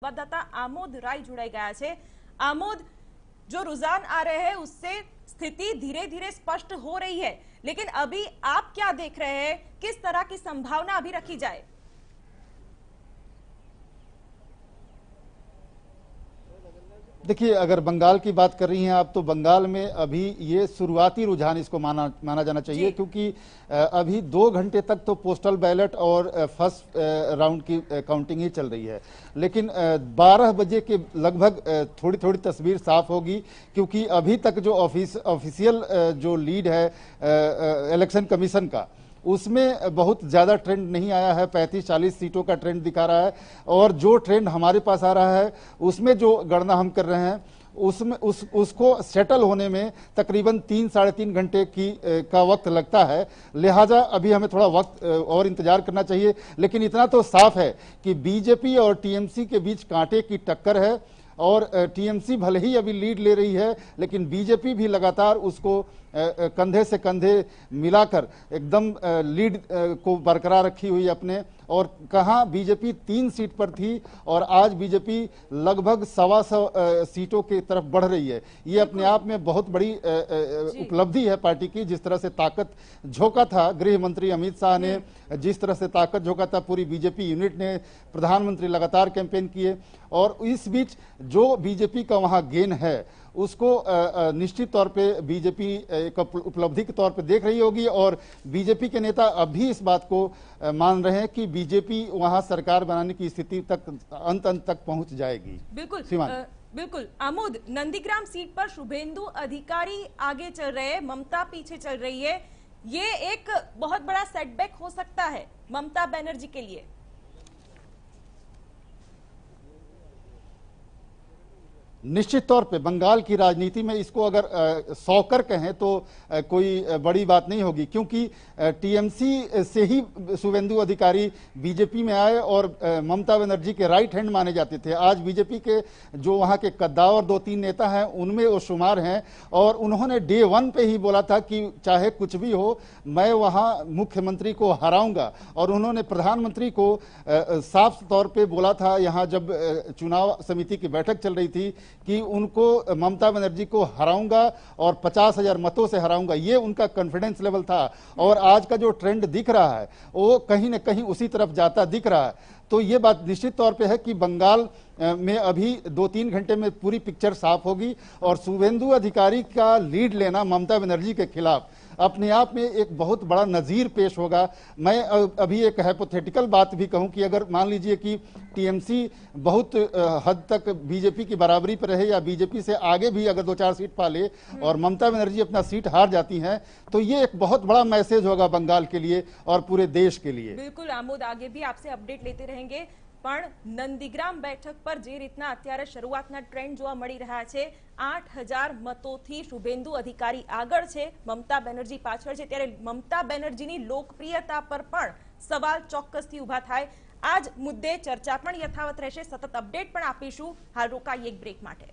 संवाददाता आमोद राय जुड़ाई गया है। आमोद, जो रुझान आ रहे हैं उससे स्थिति धीरे धीरे स्पष्ट हो रही है, लेकिन अभी आप क्या देख रहे हैं, किस तरह की संभावना अभी रखी जाए? देखिए, अगर बंगाल की बात कर रही हैं आप, तो बंगाल में अभी ये शुरुआती रुझान इसको माना जाना चाहिए, क्योंकि अभी 2 घंटे तक तो पोस्टल बैलेट और फर्स्ट राउंड की काउंटिंग ही चल रही है। लेकिन 12 बजे के लगभग थोड़ी थोड़ी तस्वीर साफ होगी, क्योंकि अभी तक जो ऑफिशियल जो लीड है इलेक्शन कमीशन का, उसमें बहुत ज़्यादा ट्रेंड नहीं आया है। 35-40 सीटों का ट्रेंड दिखा रहा है, और जो ट्रेंड हमारे पास आ रहा है उसमें जो गणना हम कर रहे हैं उसमें उसको सेटल होने में तकरीबन 3-3.5 घंटे का वक्त लगता है। लिहाजा अभी हमें थोड़ा वक्त और इंतजार करना चाहिए। लेकिन इतना तो साफ है कि बीजेपी और टीएमसी के बीच कांटे की टक्कर है, और टीएमसी भले ही अभी लीड ले रही है, लेकिन बीजेपी भी लगातार उसको कंधे से कंधे मिलाकर एकदम लीड को बरकरार रखी हुई अपने। और कहाँ बीजेपी 3 सीट पर थी, और आज बीजेपी लगभग 125 सीटों की तरफ बढ़ रही है। ये अपने आप में बहुत बड़ी उपलब्धि है पार्टी की। जिस तरह से ताकत झोंका था गृह मंत्री अमित शाह ने, जिस तरह से ताकत झोंका था पूरी बीजेपी यूनिट ने, प्रधानमंत्री लगातार कैंपेन किए, और इस बीच जो बीजेपी का वहां गेन है उसको निश्चित तौर पे बीजेपी एक उपलब्धि के तौर पे देख रही होगी। और बीजेपी के नेता अब भी इस बात को मान रहे हैं कि बीजेपी वहां सरकार बनाने की स्थिति तक अंत तक पहुंच जाएगी। बिल्कुल आमोद, नंदीग्राम सीट पर शुभेंदु अधिकारी आगे चल रहे हैं, ममता पीछे चल रही है। ये एक बहुत बड़ा सेटबैक हो सकता है ममता बनर्जी के लिए। निश्चित तौर पे बंगाल की राजनीति में इसको अगर सौकर कहें तो कोई बड़ी बात नहीं होगी, क्योंकि टीएमसी से ही शुभेंदु अधिकारी बीजेपी में आए और ममता बनर्जी के राइट हैंड माने जाते थे। आज बीजेपी के जो वहां के कद्दावर 2-3 नेता हैं उनमें वो शुमार हैं, और उन्होंने डे 1 पे ही बोला था कि चाहे कुछ भी हो मैं वहां मुख्यमंत्री को हराऊंगा। और उन्होंने प्रधानमंत्री को साफ तौर पर बोला था, यहाँ जब चुनाव समिति की बैठक चल रही थी, कि उनको ममता बनर्जी को हराऊंगा और 50,000 मतों से हराऊंगा। ये उनका कॉन्फिडेंस लेवल था, और आज का जो ट्रेंड दिख रहा है वो कहीं न कहीं उसी तरफ जाता दिख रहा है। तो ये बात निश्चित तौर पे है कि बंगाल में अभी 2-3 घंटे में पूरी पिक्चर साफ होगी, और शुभेंदु अधिकारी का लीड लेना ममता बनर्जी के खिलाफ अपने आप में एक बहुत बड़ा नजीर पेश होगा। मैं अभी एक हाइपोथेटिकल बात भी कहूं कि अगर मान लीजिए कि टीएमसी बहुत हद तक बीजेपी की बराबरी पर रहे, या बीजेपी से आगे भी अगर 2-4 सीट पा ले और ममता बनर्जी अपना सीट हार जाती हैं, तो ये एक बहुत बड़ा मैसेज होगा बंगाल के लिए और पूरे देश के लिए। बिल्कुल आमोद, आगे भी आपसे अपडेट लेते रहेंगे। પણ નંદીગ્રામ બેઠક પર જે રીતના અત્યારે શરૂઆતના ટ્રેન્ડ જોવા મળી રહ્યા છે, 8,000 મતોથી શુભેન્દુ અધિકારી આગળ છે, મમતા બેનર્જી પાછળ છે, ત્યારે મમતા બેનર્જીની લોકપ્રિયતા પર પણ સવાલ ચોક્કસથી ઊભા થાય। આ જ મુદ્દે ચર્ચા પણ યથાવત રહેશે, સતત અપડેટ પણ આપીશું। હાલ રોકાઈએ એક બ્રેક માટે।